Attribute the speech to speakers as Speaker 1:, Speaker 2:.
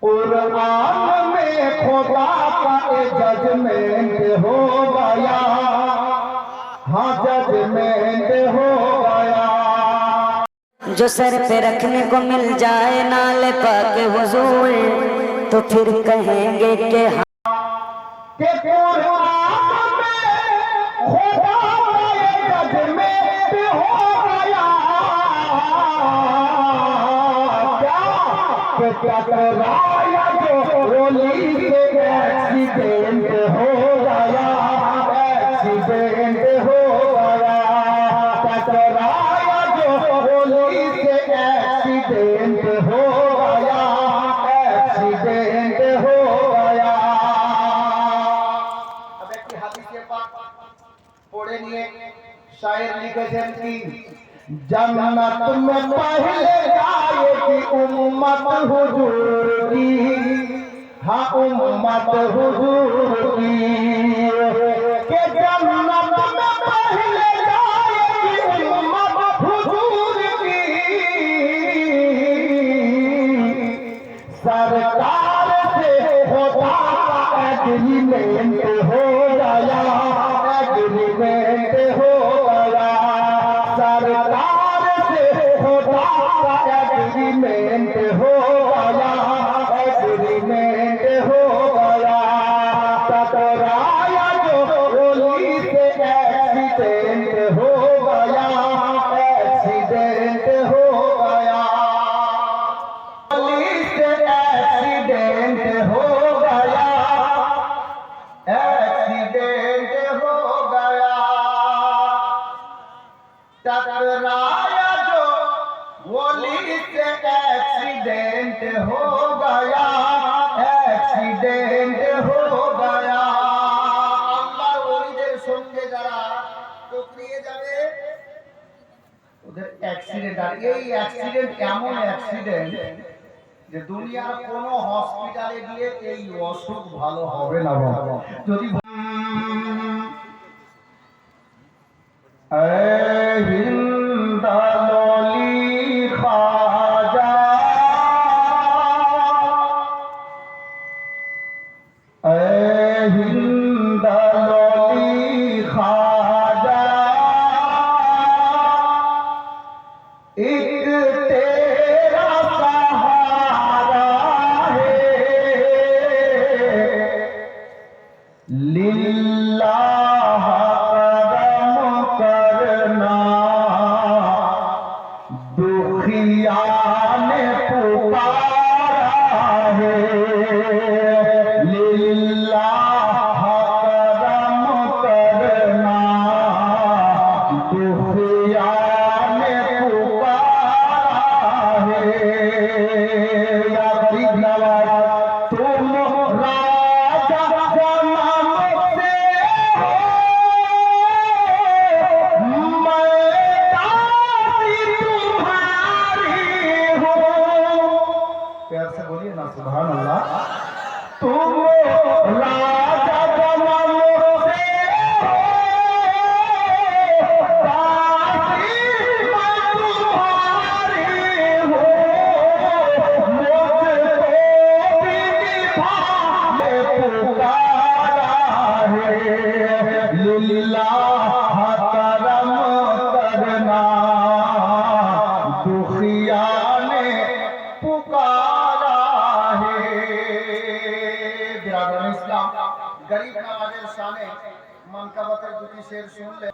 Speaker 1: कुरान में खुदा का जजमेंट हो गया, हाँ जजमेंट हो गया।
Speaker 2: जो सर पे रखने को मिल जाए नाले पाके हुजूर, तो फिर कहेंगे कि
Speaker 1: कुरान में खुदा का जजमेंट हो गया। क्या टकराया जो रोली से एक्सीडेंट हो गया, एक्सीडेंट हो गया। टकराया जो रोली से एक्सीडेंट हो गया, एक्सीडेंट हो गया। अब एक হাদিসে পাক পড়ে নিয়ে শায়ের লিখেছেন কি, जन्नत में पहले जाएगी उम्मत हुजूर की, हाँ उम्मत हुजूर की। के जन्नत में पहले जाएगी उम्मत हुजूर की। सरकार से खुदा का एग्रीमेंट हो गया, एग्रीमेंट हो गया। सरकार से खुदा का एग्रीमेंट हो गया, एग्रीमेंट हो गया। टकराया जो रोली से एक्सीडेंट हो गया, एक्सीडेंट हो गया। रोली से एक्सीडेंट हो गया, एक्सीडेंट हो गया। टकराया जो गोली से एक्सीडेंट हो गया, एक्सीडेंट हो गया। আল্লাহর ওলিদের সঙ্গে যারা টকরিয়ে যাবে ওদের অ্যাক্সিডেন্ট। আর এই অ্যাক্সিডেন্ট এমন অ্যাক্সিডেন্ট যে দুনিয়ার কোনো হসপিটালে গিয়ে এই অসুখ ভালো হবে না বাবা। যদি लिल्लाह करम करना, दुखिया ने पुकारा है। लिल्लाह करम करना, दुखिया ने पुकारा है। या गरीब नवाज तुम राजा जन्म से हो, मैं दासी तुम्हारी हूँ। प्यार से बोलिए ना सुभान अल्लाह। तुम राजा जन्म से हो, दासी मैं तुम्हारी हूँ। लिल्लाह करम करना, दुखिया ने पुकारा है। बिरादर इस्लाम गरीब नवाजेर शाने मनकबतेर दुटी शेर শুনলে